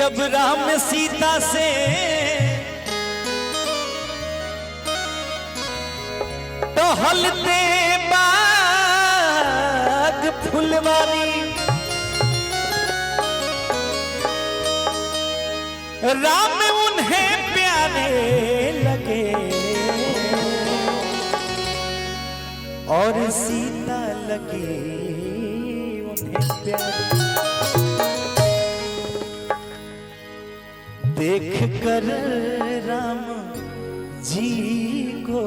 जब राम सीता से टहलते बाग फुलवारी, राम उन्हें प्यारे लगे और सीता लगे उन्हें प्यारे। देख कर राम जी को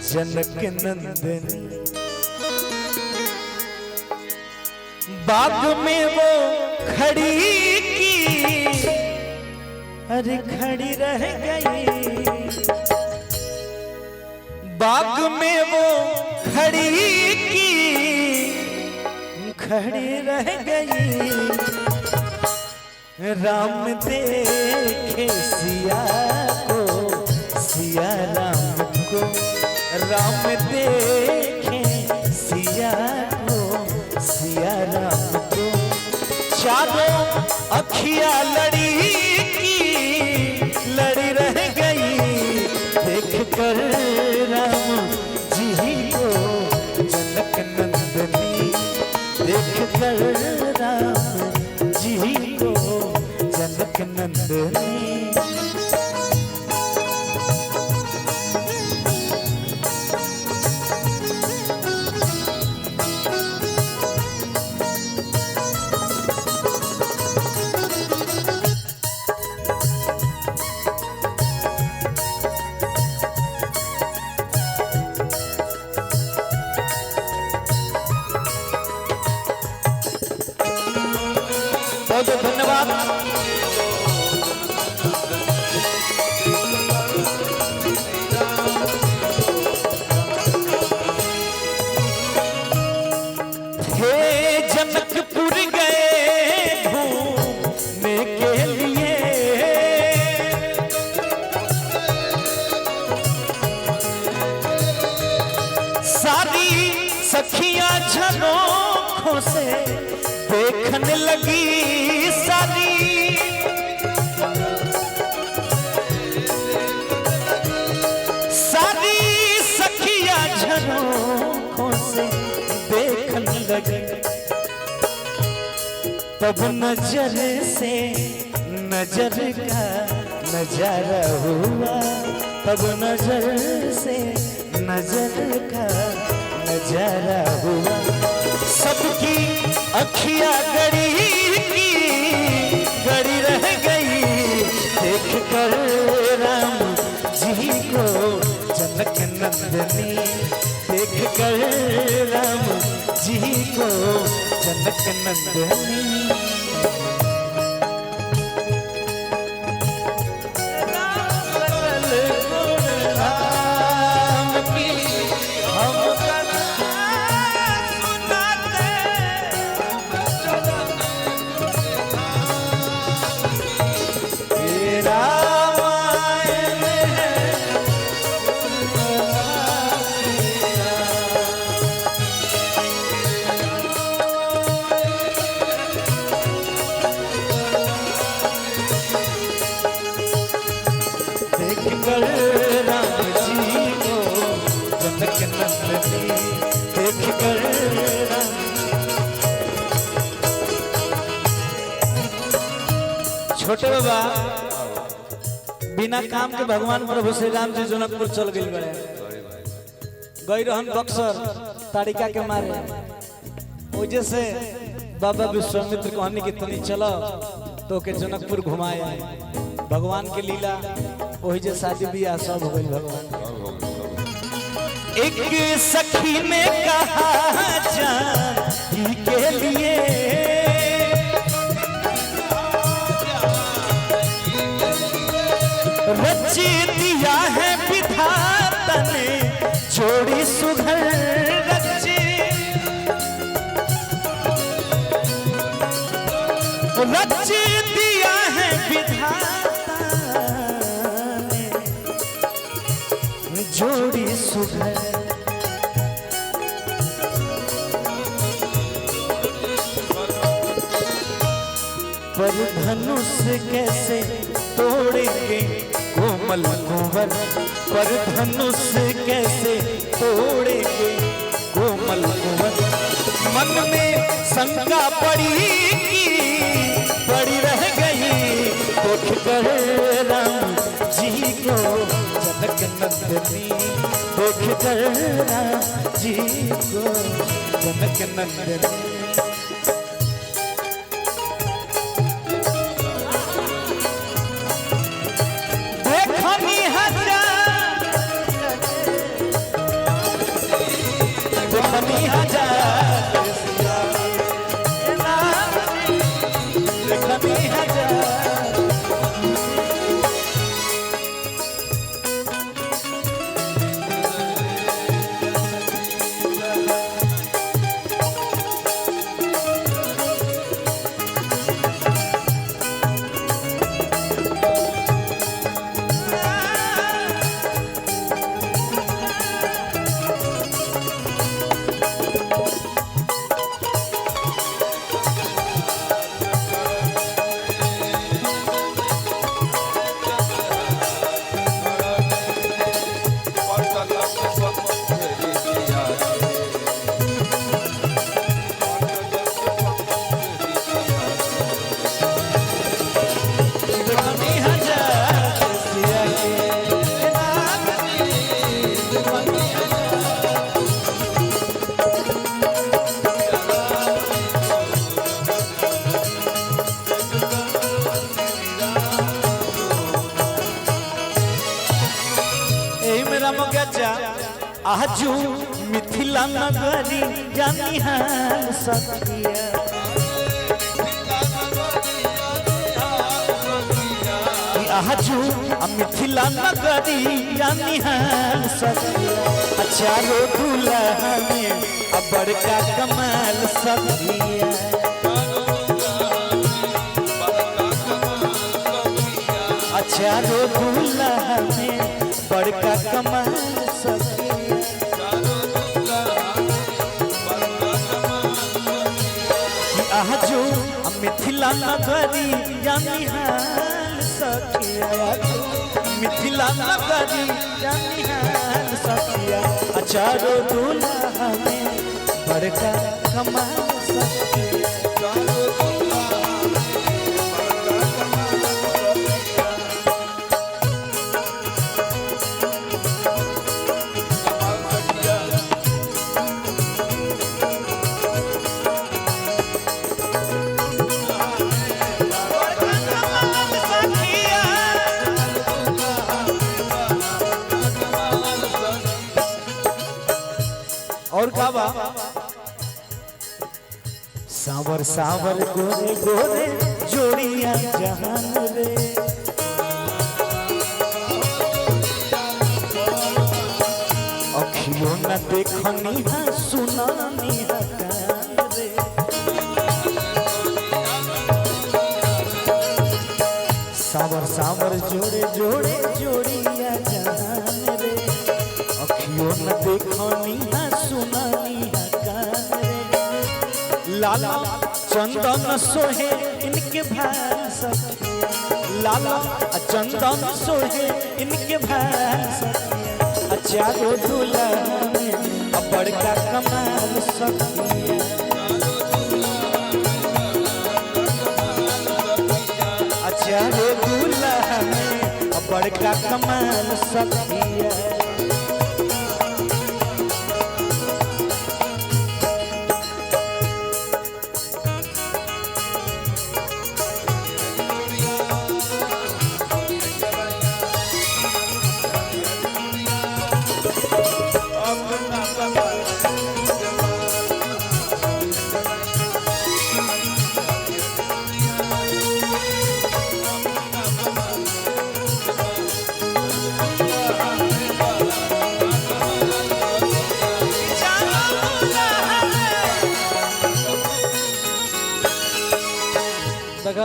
जनक नंदनी बाग में वो खड़ी की, अरे खड़ी रह गई। बाग में वो खड़ी की, खड़ी रह गई। राम देखे सिया को, सिया राम को, राम देखे सिया को, सिया राम को। चारों अखियां लड़ी की, लड़ी रह गई। देख कर राम जी को जनक नंदनी, देख कर राम जी को जनक नंदनी। बहुत धन्यवाद। हे जनकपुर गए घूमने के लिए, सारी सखियां झरोखों से देखने लगी। सारी सारी सखियां झरोखों से देखने लगी। तब नजर से नजर का नजारा हुआ, तब नजर से नजर का नजारा हुआ। सबकी अखियां गड़ी की, गड़ी रह गई। देख कर राम जी को जनक नंदनी, देख कर राम जी को जनक नंदनी। छोटे बाबा बिना काम के भगवान प्रभु श्री राम जी जनकपुर चल गए बड़े, गई रहन बक्सर तारिका के मारे। वजह से बाबा विश्वामित्र कहनी कि तनी चलो तो के जनकपुर घुमाए। भगवान के लीला वही जे शादी बियाह सब हो गई भगवान। एक सखी ने कहा जान के लिए, रच दिया है विधाता ने जोड़ी सुघर रची। रच दिया है विधाता ने जोड़ी सुघर। पर धनुष कैसे तोड़ेंगे कोमल कुंवर, पर धनुष कैसे तोड़ेंगे कोमल कुंवर। मन में शंका पड़ी रह गई, देख कर राम जी को जनक नंदनी, देख कर राम जी को जनक नंदनी। आजू मिथिला नगरी जानी हाल सखिया, आजू मिथिला नगरी जानी हाल सखिया। चारो दूल्हा में बड़का कमाल सखिया, चारो दूल्हा में बड़का कमाल सखिया। आजू मिथिला नगरी जानी हाल सखिया, मिथिला नगरी जानी हाल सखिया। चारो दूल्हा में बड़का कमाल सखिया। और काबा सावर सावर गोरे गोरे जोड़िया जहान रे, अखियों न देखनी है सुनानी है कान रे। सावर सावर जोड़े जोड़े जोड़िया जहान रे, अखियों न देखनी है सुनानी है कान रे। लाला चंदन सोहे इनके भाल सखिया, लाला चंदन सोहे इनके भाल सखिया। चारो दूल्हा में बड़का कमाल सखिया, चारो दूल्हा में बड़का कमाल सखिया।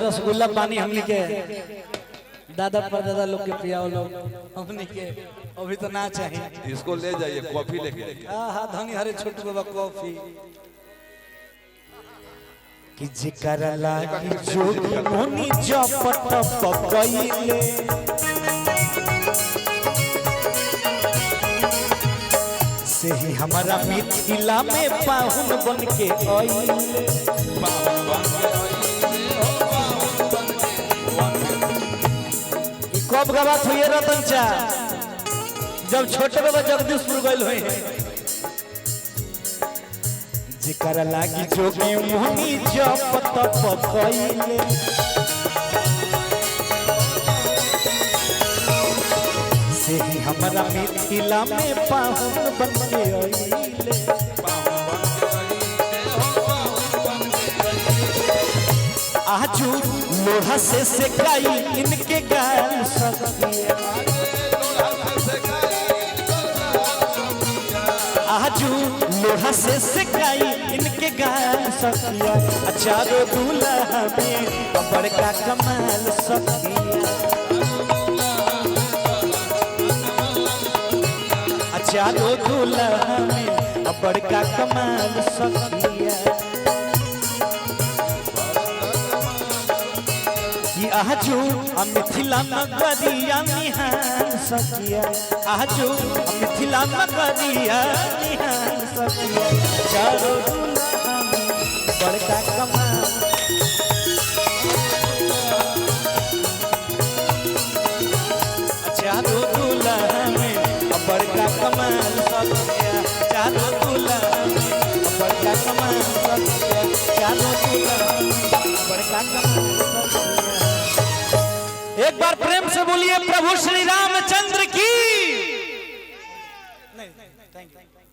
रसगुल्ला पानी हमने के दादा परदादा लोग के पिया लोग हमने के अभी तो ना चाहिए। इसको ले जाइए कॉफी लेके। हाँ धनी हरे छोटू बाबा कॉफी कि जिकर लागी जोगी मुनि जपट पकइले से ही हमारा मिथिला में पाहुन बन के आइले। कब गवात हुई रतन चा जब छोटे बाबा जगदीशपुर गए हुए जिकर लागी जोगी मुनि जपट पकइले से ही हमारा मिथिला में पाहुन बन के आइले। आजू लोहा से सेकाई इनके गाल सखिया आजू लोहा से सेकाई इनके गाल सखिया चारों दूल्हा में बड़का कमाल सखिया चारों दूल्हा में बड़का कमाल सखिया आजू मिथिला नगरिया निहाल सखिया आजू मिथिला नगरिया निहाल सखिया चारों दूल्हा में बड़का कमाल चारों दूल्हा में बड़का कमाल सखिया चारों दूल्हा में बड़का कमाल सखिया चारों दूल्हा में बड़का कमाल सखिया। एक बार प्रेम से बोलिए प्रभु श्री रामचंद्र की।